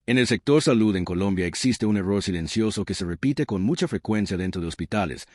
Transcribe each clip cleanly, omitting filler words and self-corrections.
En el sector salud en Colombia existe un error silencioso que se repite con mucha frecuencia dentro de hospitales,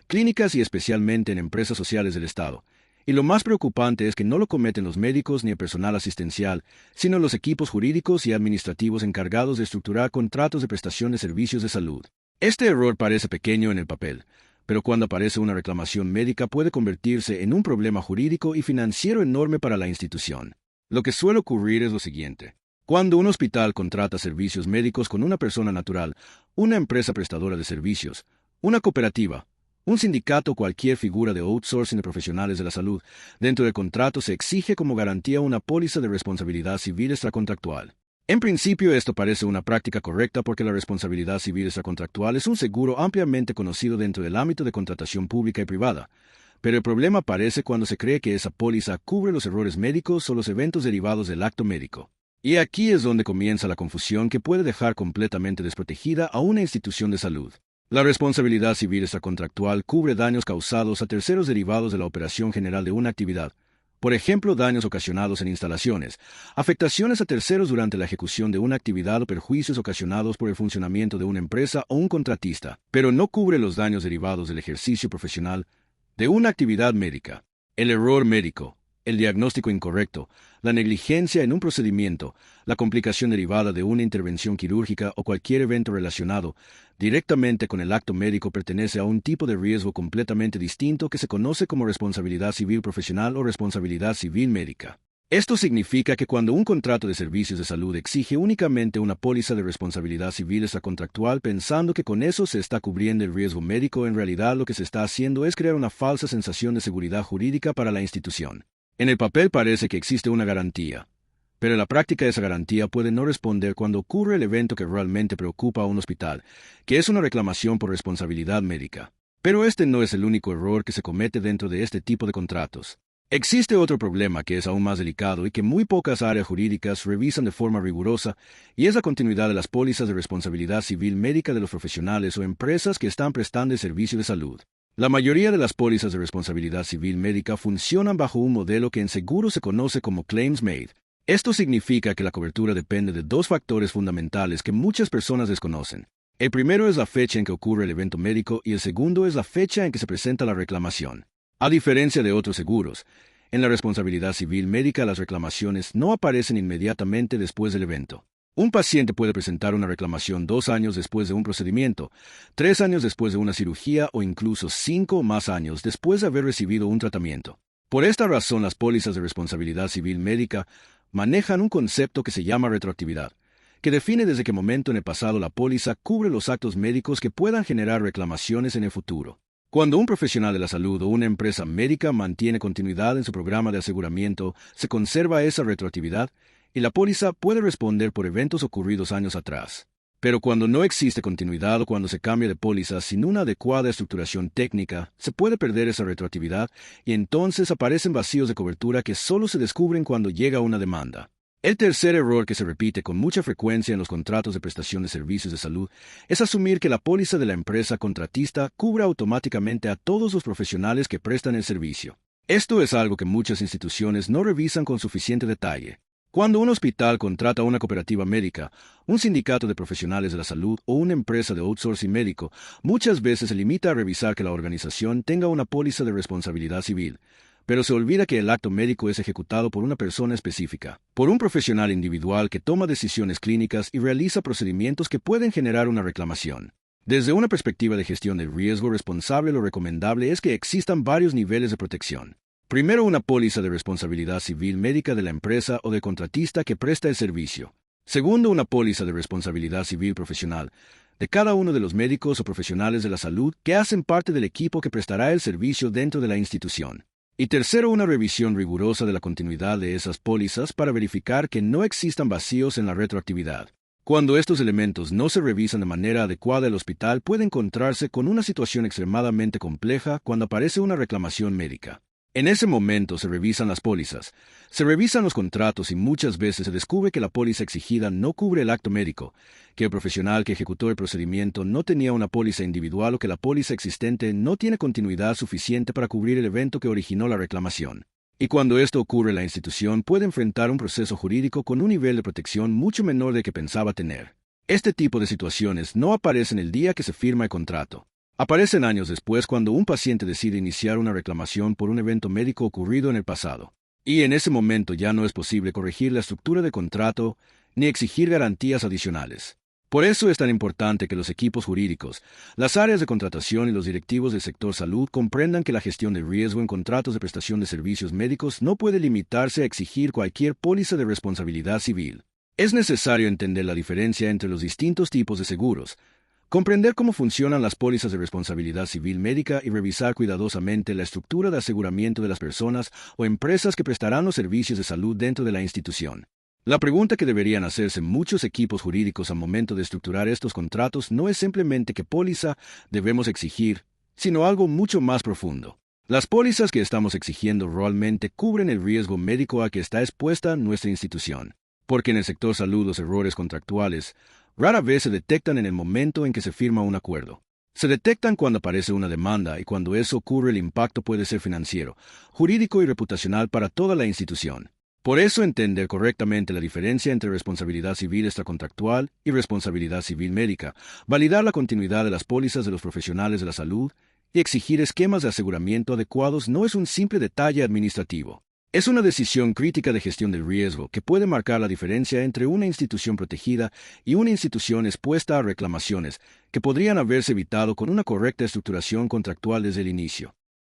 clínicas y especialmente en empresas sociales del Estado. Y lo más preocupante es que no lo cometen los médicos ni el personal asistencial, sino los equipos jurídicos y administrativos encargados de estructurar contratos de prestación de servicios de salud. Este error parece pequeño en el papel, pero cuando aparece una reclamación médica puede convertirse en un problema jurídico y financiero enorme para la institución. Lo que suele ocurrir es lo siguiente. Cuando un hospital contrata servicios médicos con una persona natural, una empresa prestadora de servicios, una cooperativa, un sindicato o cualquier figura de outsourcing de profesionales de la salud, dentro del contrato se exige como garantía una póliza de responsabilidad civil extracontractual. En principio esto parece una práctica correcta porque la responsabilidad civil extracontractual es un seguro ampliamente conocido dentro del ámbito de contratación pública y privada. Pero el problema aparece cuando se cree que esa póliza cubre los errores médicos o los eventos derivados del acto médico. Y aquí es donde comienza la confusión que puede dejar completamente desprotegida a una institución de salud. La responsabilidad civil extracontractual cubre daños causados a terceros derivados de la operación general de una actividad, por ejemplo, daños ocasionados en instalaciones, afectaciones a terceros durante la ejecución de una actividad o perjuicios ocasionados por el funcionamiento de una empresa o un contratista, pero no cubre los daños derivados del ejercicio profesional de una actividad médica. El error médico, el diagnóstico incorrecto, la negligencia en un procedimiento, la complicación derivada de una intervención quirúrgica o cualquier evento relacionado directamente con el acto médico pertenece a un tipo de riesgo completamente distinto que se conoce como responsabilidad civil profesional o responsabilidad civil médica. Esto significa que cuando un contrato de servicios de salud exige únicamente una póliza de responsabilidad civil extracontractual pensando que con eso se está cubriendo el riesgo médico, en realidad lo que se está haciendo es crear una falsa sensación de seguridad jurídica para la institución. En el papel parece que existe una garantía, pero en la práctica esa garantía puede no responder cuando ocurre el evento que realmente preocupa a un hospital, que es una reclamación por responsabilidad médica. Pero este no es el único error que se comete dentro de este tipo de contratos. Existe otro problema que es aún más delicado y que muy pocas áreas jurídicas revisan de forma rigurosa, y es la continuidad de las pólizas de responsabilidad civil médica de los profesionales o empresas que están prestando el servicio de salud. La mayoría de las pólizas de responsabilidad civil médica funcionan bajo un modelo que en seguro se conoce como claims made. Esto significa que la cobertura depende de dos factores fundamentales que muchas personas desconocen. El primero es la fecha en que ocurre el evento médico y el segundo es la fecha en que se presenta la reclamación. A diferencia de otros seguros, en la responsabilidad civil médica las reclamaciones no aparecen inmediatamente después del evento. Un paciente puede presentar una reclamación 2 años después de un procedimiento, 3 años después de una cirugía o incluso 5 o más años después de haber recibido un tratamiento. Por esta razón, las pólizas de responsabilidad civil médica manejan un concepto que se llama retroactividad, que define desde qué momento en el pasado la póliza cubre los actos médicos que puedan generar reclamaciones en el futuro. Cuando un profesional de la salud o una empresa médica mantiene continuidad en su programa de aseguramiento, se conserva esa retroactividad y la póliza puede responder por eventos ocurridos años atrás. Pero cuando no existe continuidad o cuando se cambia de póliza sin una adecuada estructuración técnica, se puede perder esa retroactividad y entonces aparecen vacíos de cobertura que solo se descubren cuando llega una demanda. El tercer error que se repite con mucha frecuencia en los contratos de prestación de servicios de salud es asumir que la póliza de la empresa contratista cubre automáticamente a todos los profesionales que prestan el servicio. Esto es algo que muchas instituciones no revisan con suficiente detalle. Cuando un hospital contrata a una cooperativa médica, un sindicato de profesionales de la salud o una empresa de outsourcing médico, muchas veces se limita a revisar que la organización tenga una póliza de responsabilidad civil, pero se olvida que el acto médico es ejecutado por una persona específica, por un profesional individual que toma decisiones clínicas y realiza procedimientos que pueden generar una reclamación. Desde una perspectiva de gestión del riesgo responsable, lo recomendable es que existan varios niveles de protección. Primero, una póliza de responsabilidad civil médica de la empresa o del contratista que presta el servicio. Segundo, una póliza de responsabilidad civil profesional de cada uno de los médicos o profesionales de la salud que hacen parte del equipo que prestará el servicio dentro de la institución. Y tercero, una revisión rigurosa de la continuidad de esas pólizas para verificar que no existan vacíos en la retroactividad. Cuando estos elementos no se revisan de manera adecuada, el hospital puede encontrarse con una situación extremadamente compleja cuando aparece una reclamación médica. En ese momento se revisan las pólizas, se revisan los contratos y muchas veces se descubre que la póliza exigida no cubre el acto médico, que el profesional que ejecutó el procedimiento no tenía una póliza individual o que la póliza existente no tiene continuidad suficiente para cubrir el evento que originó la reclamación. Y cuando esto ocurre, la institución puede enfrentar un proceso jurídico con un nivel de protección mucho menor del que pensaba tener. Este tipo de situaciones no aparecen el día que se firma el contrato. Aparecen años después cuando un paciente decide iniciar una reclamación por un evento médico ocurrido en el pasado. Y en ese momento ya no es posible corregir la estructura del contrato ni exigir garantías adicionales. Por eso es tan importante que los equipos jurídicos, las áreas de contratación y los directivos del sector salud comprendan que la gestión de riesgo en contratos de prestación de servicios médicos no puede limitarse a exigir cualquier póliza de responsabilidad civil. Es necesario entender la diferencia entre los distintos tipos de seguros, comprender cómo funcionan las pólizas de responsabilidad civil médica y revisar cuidadosamente la estructura de aseguramiento de las personas o empresas que prestarán los servicios de salud dentro de la institución. La pregunta que deberían hacerse muchos equipos jurídicos al momento de estructurar estos contratos no es simplemente qué póliza debemos exigir, sino algo mucho más profundo. ¿Las pólizas que estamos exigiendo realmente cubren el riesgo médico a que está expuesta nuestra institución? Porque en el sector salud los errores contractuales rara vez se detectan en el momento en que se firma un acuerdo. Se detectan cuando aparece una demanda y cuando eso ocurre el impacto puede ser financiero, jurídico y reputacional para toda la institución. Por eso entender correctamente la diferencia entre responsabilidad civil extracontractual y responsabilidad civil médica, validar la continuidad de las pólizas de los profesionales de la salud y exigir esquemas de aseguramiento adecuados no es un simple detalle administrativo. Es una decisión crítica de gestión del riesgo que puede marcar la diferencia entre una institución protegida y una institución expuesta a reclamaciones que podrían haberse evitado con una correcta estructuración contractual desde el inicio.